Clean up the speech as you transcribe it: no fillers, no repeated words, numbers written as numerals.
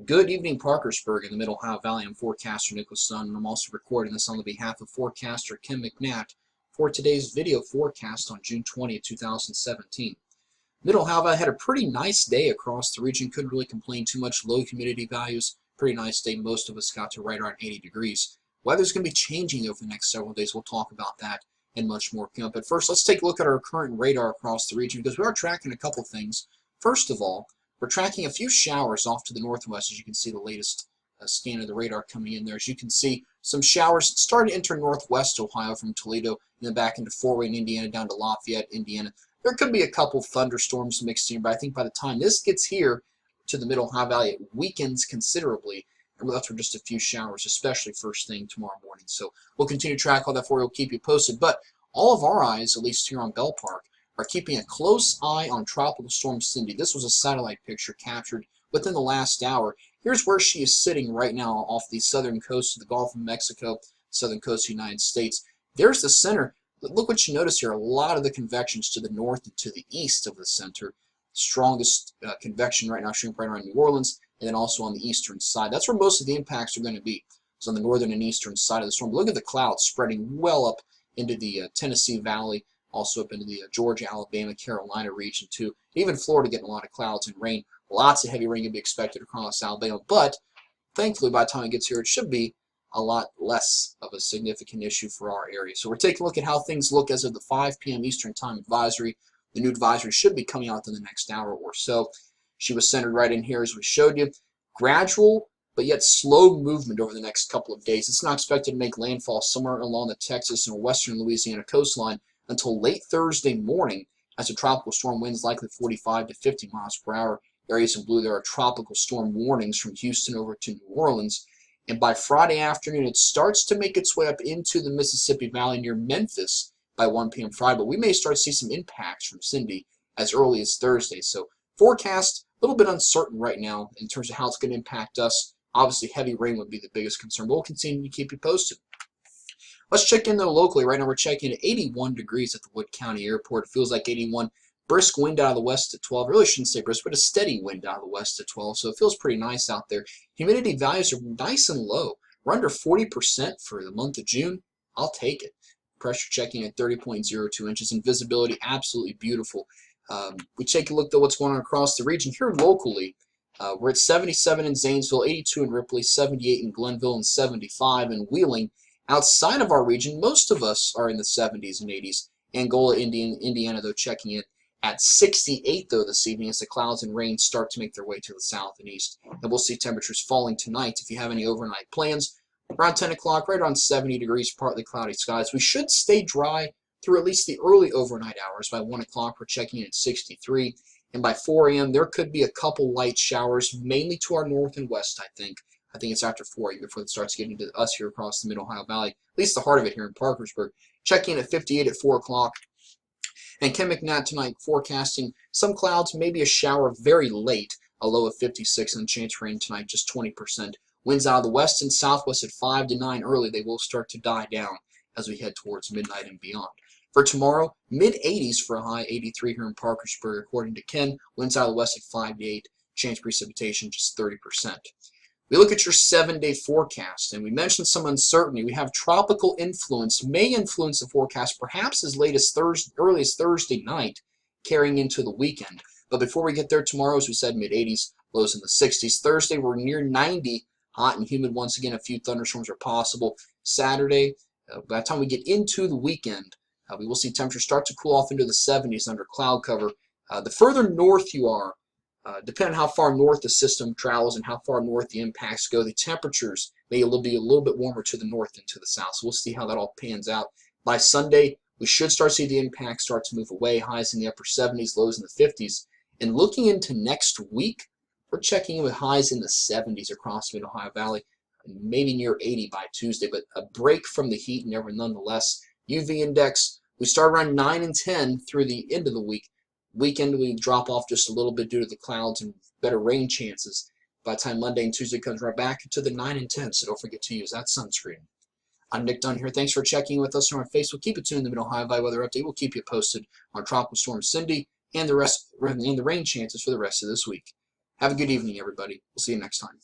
Good evening, Parkersburg in the Middle Ohio Valley. I'm forecaster Nicholas Sun, and I'm also recording this on the behalf of forecaster Ken McNatt for today's video forecast on June 20th, 2017. Middle Ohio Valley had a pretty nice day across the region. Couldn't really complain too much. Low humidity values, pretty nice day. Most of us got to right around 80 degrees. Weather's going to be changing over the next several days. We'll talk about that and much more coming up. But first, let's take a look at our current radar across the region because we are tracking a couple things. First of all, we're tracking a few showers off to the northwest. As you can see, the latest scan of the radar coming in there. As you can see, some showers starting to enter northwest Ohio from Toledo and then back into Fort Wayne, Indiana, down to Lafayette, Indiana. There could be a couple thunderstorms mixed in, but I think by the time this gets here to the Middle Ohio Valley, it weakens considerably, and we're left with just a few showers, especially first thing tomorrow morning. So we'll continue to track all that for you. We'll keep you posted. But all of our eyes, at least here on Bell Park, are keeping a close eye on Tropical Storm Cindy. This was a satellite picture captured within the last hour. Here's where she is sitting right now off the southern coast of the Gulf of Mexico, southern coast of the United States. There's the center. Look what you notice here. A lot of the convections to the north and to the east of the center. Strongest convection right now showing right around New Orleans, and then also on the eastern side. That's where most of the impacts are going to be. So on the northern and eastern side of the storm. But look at the clouds spreading well up into the Tennessee Valley, also up into the Georgia, Alabama, Carolina region too. Even Florida getting a lot of clouds and rain. Lots of heavy rain can be expected across Alabama, but thankfully by the time it gets here, it should be a lot less of a significant issue for our area. So we're taking a look at how things look as of the 5 p.m. Eastern Time advisory. The new advisory should be coming out in the next hour or so. She was centered right in here as we showed you. Gradual but yet slow movement over the next couple of days. It's not expected to make landfall somewhere along the Texas and western Louisiana coastline until late Thursday morning, as the tropical storm winds likely 45 to 50 miles per hour. Areas in blue, there are tropical storm warnings from Houston over to New Orleans. And by Friday afternoon, it starts to make its way up into the Mississippi Valley near Memphis by 1 p.m. Friday. But we may start to see some impacts from Cindy as early as Thursday. So forecast a little bit uncertain right now in terms of how it's going to impact us. Obviously, heavy rain would be the biggest concern, but we'll continue to keep you posted. Let's check in though locally. Right now we're checking at 81 degrees at the Wood County Airport. It feels like 81. Brisk wind out of the west at 12. I really shouldn't say brisk, but a steady wind out of the west at 12. So it feels pretty nice out there. Humidity values are nice and low. We're under 40% for the month of June. I'll take it. Pressure checking at 30.02 inches and visibility absolutely beautiful. We take a look though what's going on across the region here locally. We're at 77 in Zanesville, 82 in Ripley, 78 in Glenville, and 75 in Wheeling. Outside of our region, most of us are in the 70s and 80s. Angola, Indiana, though, checking in at 68, though, this evening as the clouds and rain start to make their way to the south and east. And we'll see temperatures falling tonight. If you have any overnight plans, around 10 o'clock, right around 70 degrees, partly cloudy skies. We should stay dry through at least the early overnight hours. By 1 o'clock, we're checking in at 63. And by 4 a.m., there could be a couple light showers, mainly to our north and west, I think. I think it's after 4 before it starts getting to us here across the Middle Ohio Valley, at least the heart of it here in Parkersburg. Checking in at 58 at 4 o'clock. And Ken McNatt tonight forecasting some clouds, maybe a shower very late, a low of 56, and chance rain tonight just 20%. Winds out of the west and southwest at 5 to 9 early. They will start to die down as we head towards midnight and beyond. For tomorrow, mid-80s for a high, 83 here in Parkersburg, according to Ken. Winds out of the west at 5 to 8. Chance precipitation just 30%. We look at your 7-day forecast, and we mentioned some uncertainty. We have tropical influence, may influence the forecast perhaps as late as early as Thursday night, carrying into the weekend. But before we get there tomorrow, as we said, mid-80s, lows in the 60s. Thursday, we're near 90, hot and humid once again. A few thunderstorms are possible. Saturday, by the time we get into the weekend, we will see temperatures start to cool off into the 70s under cloud cover. The further north you are, depending on how far north the system travels and how far north the impacts go, the temperatures may be a little bit warmer to the north than to the south. So we'll see how that all pans out. By Sunday, we should start to see the impacts start to move away. Highs in the upper 70s, lows in the 50s. And looking into next week, we're checking in with highs in the 70s across the Mid-Ohio Valley, maybe near 80 by Tuesday, but a break from the heat nonetheless. UV index, we start around 9 and 10 through the end of the week. Weekend, we drop off just a little bit due to the clouds and better rain chances. By the time Monday and Tuesday comes right back to the 9 and 10, so don't forget to use that sunscreen. I'm Nick Dunn here. Thanks for checking with us on Facebook. Keep it tuned in the Mid-Ohio Valley Weather Update. We'll keep you posted on Tropical Storm Cindy and the rain chances for the rest of this week. Have a good evening, everybody. We'll see you next time.